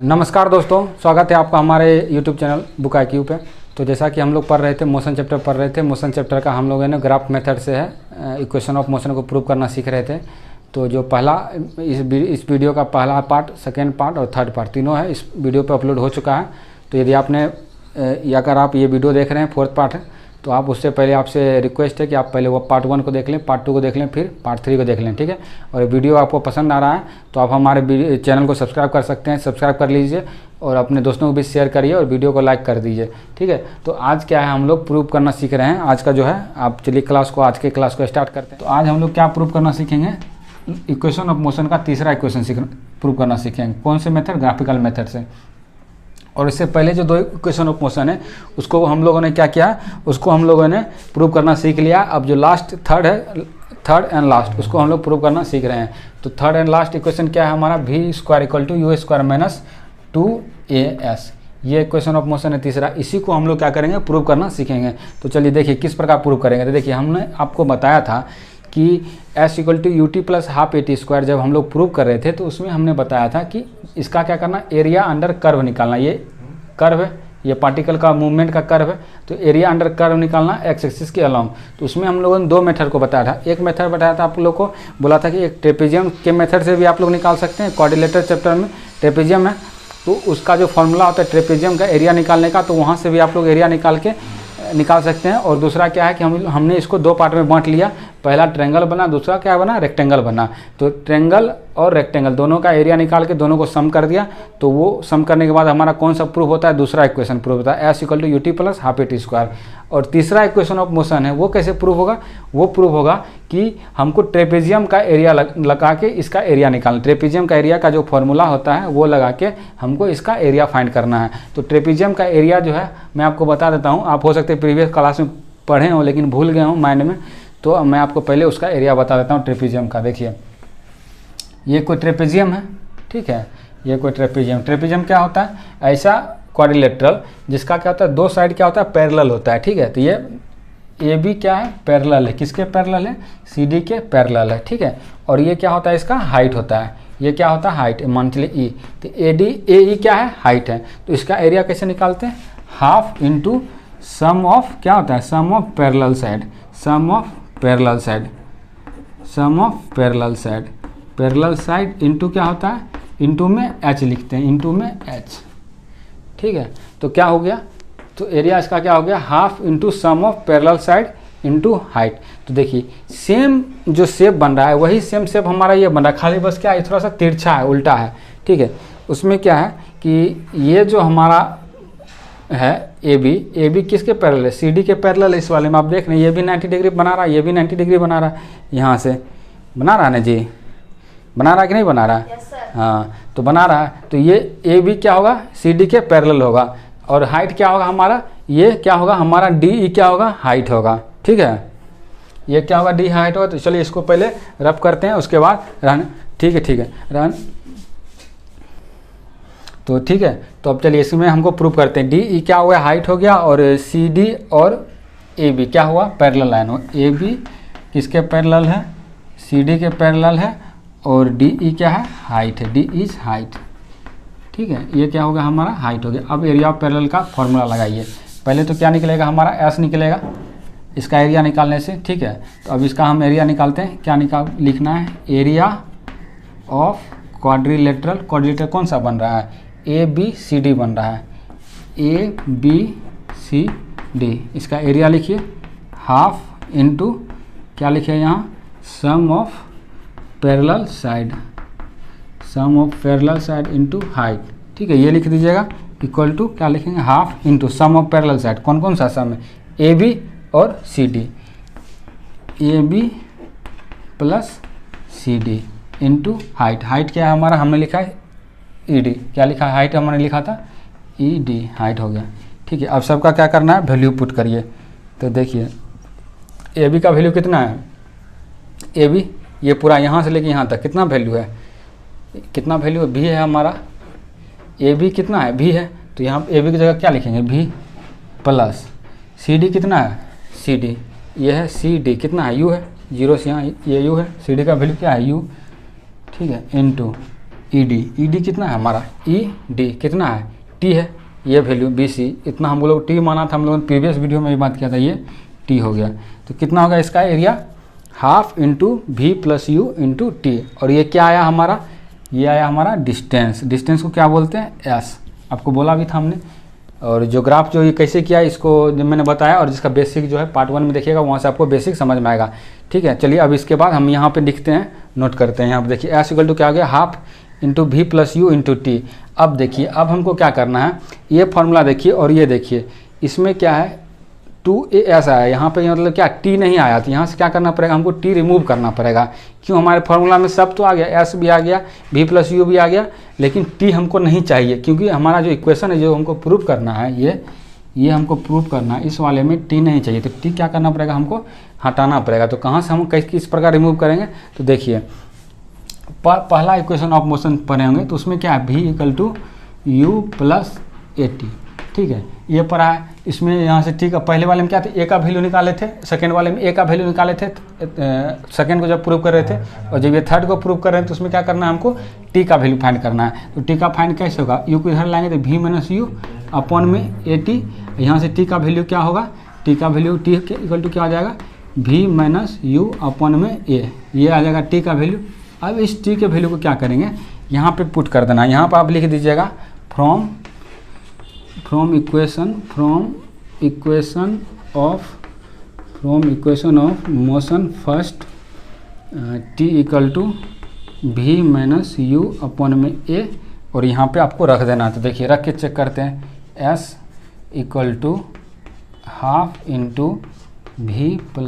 नमस्कार दोस्तों, स्वागत है आपका हमारे YouTube चैनल बुक IQ पे। तो जैसा कि हम लोग पढ़ रहे थे, मोशन चैप्टर पढ़ रहे थे। मोशन चैप्टर का हम लोगों ने ग्राफ मेथड से है इक्वेशन ऑफ मोशन को प्रूव करना सीख रहे थे। तो जो पहला इस वीडियो का पहला पार्ट, सेकेंड पार्ट और थर्ड पार्ट तीनों है इस वीडियो पे अपलोड हो चुका है। तो यदि आपने अगर आप ये वीडियो देख रहे हैं, फोर्थ पार्ट है, तो आप उससे पहले आपसे रिक्वेस्ट है कि आप पहले वो पार्ट 1 को देख लें, पार्ट 2 को देख लें, फिर पार्ट 3 को देख लें, ठीक है। और वीडियो आपको पसंद आ रहा है तो आप हमारे चैनल को सब्सक्राइब कर सकते हैं, सब्सक्राइब कर लीजिए और अपने दोस्तों को भी शेयर करिए और वीडियो को लाइक कर दीजिए, ठीक है। तो आज क्या है, हम लोग प्रूव करना सीख रहे हैं। आज का जो है, आप चलिए आज के क्लास को स्टार्ट करते हैं। तो आज हम लोग क्या प्रूव करना सीखेंगे, इक्वेशन ऑफ मोशन का तीसरा इक्वेशन प्रूव करना सीखेंगे। कौन से मेथड? ग्राफिकल मेथड से। और इससे पहले जो दो इक्वेशन ऑफ मोशन है उसको हम लोगों ने क्या किया, उसको हम लोगों ने प्रूव करना सीख लिया। अब जो लास्ट थर्ड है, थर्ड एंड लास्ट, उसको हम लोग प्रूव करना सीख रहे हैं। तो थर्ड एंड लास्ट इक्वेशन क्या है हमारा, v² = u² - 2as। ये इक्वेशन ऑफ मोशन है तीसरा। इसी को हम लोग क्या करेंगे, प्रूव करना सीखेंगे। तो चलिए देखिए किस प्रकार प्रूव करेंगे। तो देखिए हमने आपको बताया था कि s = ut + ½ at²। जब हम लोग प्रूव कर रहे थे तो उसमें हमने बताया था कि इसका क्या करना, एरिया अंडर कर्व निकालना। ये कर्व है, ये पार्टिकल का मूवमेंट का कर्व है, तो एरिया अंडर कर्व निकालना एक्स एक्सिस के अलोंग। तो उसमें हम लोगों ने दो मेथड को बताया था। एक मेथड बताया था आप लोग को, बोला था कि एक ट्रेपेजियम के मेथड से भी आप लोग निकाल सकते हैं। क्वाड्रिलेटरल चैप्टर में ट्रेपेजियम है, तो उसका जो फॉर्मूला होता है ट्रेपेजियम का एरिया निकालने का, तो वहाँ से भी आप लोग एरिया निकाल सकते हैं। और दूसरा क्या है कि हमने इसको दो पार्ट में बांट लिया। पहला ट्रायंगल बना, दूसरा क्या बना, रेक्टेंगल बना। तो ट्रायंगल और रेक्टेंगल दोनों का एरिया निकाल के दोनों को सम कर दिया। तो वो सम करने के बाद हमारा कौन सा प्रूफ होता है, दूसरा इक्वेशन प्रूफ होता है, s = ut + ½ at²। और तीसरा इक्वेशन ऑफ मोशन है वो कैसे प्रूफ होगा, वो प्रूफ होगा कि हमको ट्रेपेजियम का एरिया लगा के इसका एरिया निकालना। ट्रेपेजियम का एरिया का जो फॉर्मूला होता है वो लगा के हमको इसका एरिया फाइंड करना है। तो ट्रेपेजियम का एरिया जो है मैं आपको बता देता हूँ। आप हो सकते हैं प्रीवियस क्लास में पढ़े हो लेकिन भूल गए हो माइंड में, तो मैं आपको पहले उसका एरिया बता देता हूँ ट्रेपेजियम का। देखिए ये कोई ट्रेपेजियम है, ठीक है, ये कोई ट्रेपेजियम क्या होता है, ऐसा क्वाड्रिलेटरल जिसका क्या होता है, दो साइड क्या होता है, पैरेलल होता है, ठीक है। तो ये ए बी क्या है, पैरेलल है। किसके पैरेलल है, सी डी के पैरेलल है, ठीक है। और ये क्या होता है, इसका हाइट होता है। ये क्या होता है, हाइट, मान चलिए ई। तो ए ई क्या है, हाइट है। तो इसका एरिया कैसे निकालते हैं, ½ × सम ऑफ क्या होता है, sum of parallel side, sum of parallel side, sum of parallel side, parallel side into क्या होता है, इंटू में h लिखते हैं, इंटू में h, ठीक है। तो क्या हो गया, तो एरिया इसका क्या हो गया, ½ × sum of parallel side into height. तो देखिए सेम जो शेप बन रहा है वही सेम शेप हमारा ये बन रहा है, खाली बस क्या है, थोड़ा सा तिरछा है, उल्टा है, ठीक है। उसमें क्या है कि ये जो हमारा है ए बी किसके पैरेलल है, सी डी के पैरेलल है। इस वाले में आप देख रहे हैं ये भी 90 डिग्री बना रहा है, ये भी 90 डिग्री बना रहा है, यहाँ से बना रहा है ना जी, बना रहा है कि नहीं बना रहा है? yes, हाँ, तो बना रहा है। तो ये ए बी क्या होगा, सी डी के पैरेलल होगा। और हाइट क्या होगा हमारा, ये क्या होगा हमारा, डी ई क्या होगा, हाइट होगा, ठीक है। ये क्या होगा, डी हाइट होगा। तो चलिए इसको पहले रब करते हैं, उसके बाद रन, ठीक है रन। तो ठीक है, तो अब चलिए इसमें हमको प्रूव करते हैं। डी ई क्या हुआ, हाइट हो गया, और सी डी और ए बी क्या हुआ, पैरेलल लाइन हो। ए बी किसके पैरेलल है, सी डी के पैरेलल है, और डी ई क्या है, हाइट है, डी इज हाइट, ठीक है। ये क्या होगा हमारा, हाइट हो गया। अब एरिया ऑफ पैरेलल का फॉर्मूला लगाइए। पहले तो क्या निकलेगा हमारा, एस निकलेगा इसका एरिया निकालने से, ठीक है। तो अब इसका हम एरिया निकालते हैं। क्या लिखना है, एरिया ऑफ क्वाड्रिलेटरल कौन सा बन रहा है, ए बी सी डी बन रहा है, ए बी सी डी। इसका एरिया लिखिए ½ × क्या लिखे यहाँ, sum of parallel side, sum of parallel side into height, ठीक है। ये लिख दीजिएगा इक्वल टू क्या लिखेंगे, ½ × सम ऑफ पैरेलल साइड। कौन कौन सा सम है, ए बी और C D, A B plus C D into height. Height क्या है हमारा, हमने लिखा है ई डी, क्या लिखा है, हाइट हमने लिखा था ई डी, हाइट हो गया, ठीक है। अब सबका क्या करना है, वैल्यू पुट करिए। तो देखिए ए बी का वैल्यू कितना है, ए बी ये पूरा यहाँ से लेके यहाँ तक कितना वैल्यू है, कितना वैल्यू है, भी है हमारा, ए बी कितना है, भी है। तो यहाँ ए बी की जगह क्या लिखेंगे, भी प्लस सी डी कितना है, सी डी, ये है सी डी कितना है, यू है, 0 से यहाँ ये यू है, सी डी का वैल्यू क्या है, यू, ठीक है, इंटू ईडी कितना है हमारा, ईडी कितना है, टी है, ये वैल्यू BC इतना हम लोग टी माना था, हम लोगों ने प्रीवियस वीडियो में भी बात किया था, ये टी हो गया। तो कितना होगा इसका area, half into V + U into T. और ये क्या आया हमारा, ये आया हमारा डिस्टेंस। डिस्टेंस को क्या बोलते हैं, S, आपको बोला भी था हमने। और जो ग्राफ जो ये कैसे किया इसको जो मैंने बताया, और जिसका बेसिक जो है पार्ट 1 में देखिएगा, वहाँ से आपको बेसिक समझ में आएगा। ठीक है, चलिए अब इसके बाद हम यहाँ पे लिखते हैं, नोट करते हैं। यहाँ पे देखिए S = क्या हो गया, half into V + U into T. अब देखिए, अब हमको क्या करना है, ये फॉर्मूला देखिए और ये देखिए, इसमें क्या है 2AS आया, यहाँ पे मतलब क्या T नहीं आया, तो यहाँ से क्या करना पड़ेगा, हमको T रिमूव करना पड़ेगा। क्यों, हमारे फार्मूला में सब तो आ गया, S भी आ गया, V + U भी आ गया, लेकिन T हमको नहीं चाहिए, क्योंकि हमारा जो इक्वेशन है जो हमको प्रूव करना है, ये हमको प्रूव करना है, इस वाले में T नहीं चाहिए। तो T क्या करना पड़ेगा, हमको हटाना पड़ेगा। तो कहाँ से हम किस प्रकार रिमूव करेंगे, तो देखिए पहला इक्वेशन ऑफ मोशन पढ़े होंगे, तो उसमें क्या है, V = U + AT। ठीक है, ये पढ़ा है। इसमें यहाँ से ठीक है, पहले वाले में क्या थे, A का वैल्यू निकाले थे, सेकंड वाले में A का वैल्यू निकाले थे, सेकंड को जब प्रूव कर रहे थे, और जब ये थर्ड को प्रूव कर रहे हैं तो उसमें क्या करना है, हमको T का वैल्यू फाइंड करना है। तो T का फाइंड कैसे होगा, U को इधर लाएंगे तो V - U अपॉन में AT। यहाँ से T का वैल्यू क्या होगा, T का वैल्यू T = क्या आ जाएगा, V - U अपॉन में A, ये आ जाएगा T का वैल्यू। अब इस T के वैल्यू को क्या करेंगे, यहाँ पे पुट कर देना। यहाँ पर आप लिख दीजिएगा from equation of motion first T = V - U upon में A, और यहाँ पे आपको रख देना। तो देखिए रख के चेक करते हैं, S = half into V +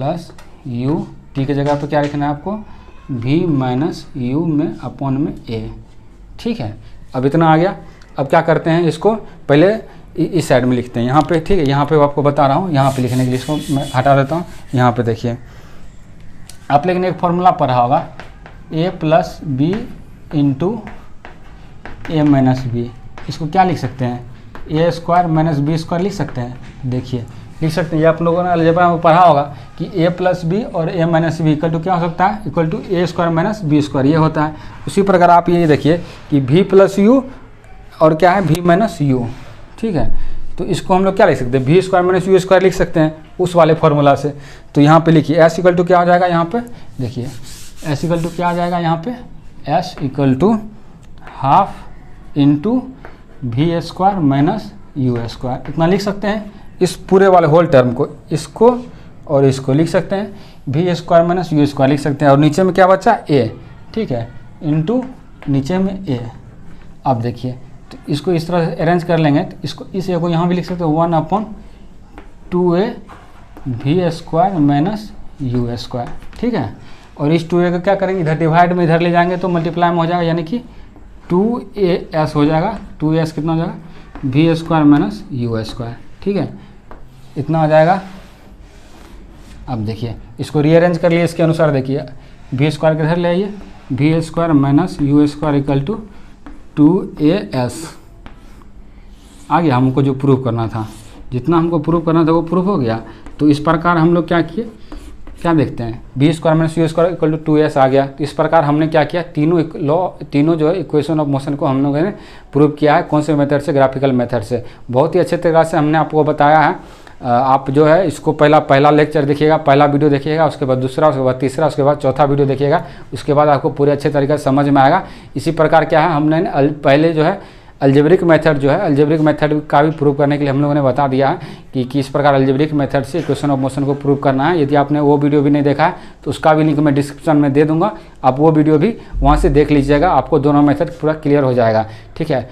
U, T के जगह पे क्या लिखना है आपको, V - U में अपॉन में A। ठीक है, अब इतना आ गया। अब क्या करते हैं, इसको पहले इस साइड में लिखते हैं, यहाँ पे। ठीक है, यहाँ पे आपको बता रहा हूँ, यहाँ पे लिखने के लिए इसको मैं हटा देता हूँ। यहाँ पे देखिए, आप लेकिन एक फॉर्मूला पढ़ा होगा, A + B into A - B। इसको क्या लिख सकते हैं, A² - B² लिख सकते हैं। देखिए लिख सकते हैं, ये आप लोगों ने अलजेब्रा में पढ़ा होगा कि A + B और A - B = क्या हो सकता है, A² - B², ये होता है। उसी प्रकार आप ये देखिए कि V + U और क्या है, V - U। ठीक है, तो इसको हम लोग क्या लिख सकते हैं, V² - U² लिख सकते हैं उस वाले फार्मूला से। तो यहाँ पे लिखिए S = क्या हो जाएगा, यहाँ पे देखिए S = क्या आ जाएगा, यहाँ पे S = half into V² - U²। इतना लिख सकते हैं, इस पूरे वाले होल टर्म को, इसको और इसको लिख सकते हैं, V² - U² लिख सकते हैं। और नीचे में क्या बचा, A। ठीक है, इंटू नीचे में A। अब देखिए, तो इसको इस तरह से अरेंज कर लेंगे, तो इसको इस A को यहाँ भी लिख सकते हो, 1/2A V² - U²। ठीक है, और इस 2A का क्या करेंगे, इधर डिवाइड में इधर ले जाएंगे तो मल्टीप्लाई में हो जाएगा, यानी कि 2AS हो जाएगा। 2AS कितना हो जाएगा, V² - U²। ठीक है, इतना आ जाएगा। अब देखिए इसको रीअरेंज कर लिए इसके अनुसार। देखिए V² के इधर ले आइए, V² - U² = 2AS आ गया। हमको जो प्रूफ करना था, जितना हमको प्रूफ करना था वो प्रूफ हो गया। तो इस प्रकार हम लोग क्या किए, क्या देखते हैं, V² - U² = 2AS आ गया। तो इस प्रकार हमने क्या किया, तीनों जो है इक्वेशन ऑफ मोशन को हम लोगों ने प्रूव किया है। कौन से मेथड से, ग्राफिकल मेथड से। बहुत ही अच्छे तरीके से हमने आपको बताया है। आप जो है इसको पहला लेक्चर देखिएगा, पहला वीडियो देखिएगा, उसके बाद दूसरा, उसके बाद तीसरा, उसके बाद चौथा वीडियो देखिएगा। उसके बाद आपको पूरे अच्छे तरीके से समझ में आएगा। इसी प्रकार क्या है, हमने पहले जो है अलजेब्रिक मेथड जो है, अलजेब्रिक मेथड का भी प्रूव करने के लिए हम लोगों ने बता दिया है कि किस प्रकार अलजेब्रिक मेथड से इक्वेशन ऑफ मोशन को प्रूव करना है। यदि आपने वो वीडियो भी नहीं देखा है तो उसका भी लिंक मैं डिस्क्रिप्शन में दे दूंगा, आप वो वीडियो भी वहाँ से देख लीजिएगा, आपको दोनों मेथड पूरा क्लियर हो जाएगा। ठीक है।